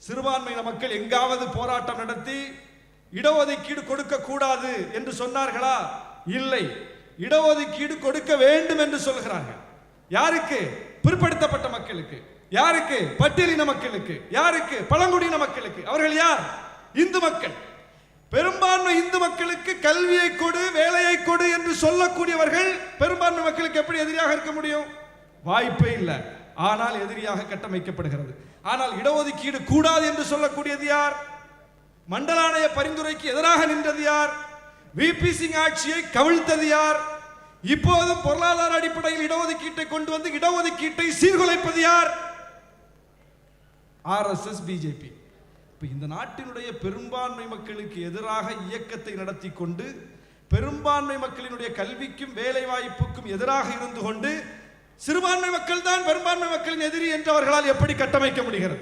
சிறுபான்மையின மக்கள் எங்காவது போராட்டம் நடத்தி இடஒதுக்கீடு கொடுக்க கூடாது என்று சொன்னார்களா? இல்லை. இடஒதுக்கீடு கொடுக்க வேண்டும் என்று சொல்கிறார்கள். யாருக்கு? பிற்படுத்தப்பட்ட மக்களுக்கு. யாருக்கு? பட்டியலின மக்களுக்கு. யாருக்கு? பழங்குடியின மக்களுக்கு. அவர்கள் யார்? இந்து மக்கள். பெரும்பான்மை இந்து மக்களுக்கு கல்வியை கொடு, வேலையை கொடு என்று சொல்லக்கூடியவர்கள் பெரும்பான்மை மக்களுக்கு எப்படி எதிரியாக இருக்க முடியும்? வாய்ப்பே இல்லை. ஆனால் எதிரியாக கட்டமைக்கப்படுகிறது. ஆனால் இடஒதுக்கீடு கூடாது என்று சொல்லக்கூடியது யார்? மண்டலாணைய பரிந்துரைக்கு எதிராக நின்றது யார்? விபி சிங் ஆட்சியை கவிழ்த்தது யார்? இப்போதும் பொருளாதார அடிப்படையில் இடஒதுக்கீட்டை கொண்டு வந்து இடஒதுக்கீட்டை சீர்குலைப்பது யார்? RSS, BJP. இந்த நாட்டினுடைய பெரும்பான்மை மக்களுக்கு எதிராக இயக்கத்தை நடத்தி கொண்டு பெரும்பான்மை மக்களினுடைய கல்விக்கும் வேலை வாய்ப்புக்கும் எதிராக இருந்து கொண்டு சிறுபான்மை மக்கள் தான் பெரும்பான்மை மக்களின் எதிரி என்று அவர்களால் எப்படி கட்டமைக்க முடிகிறது?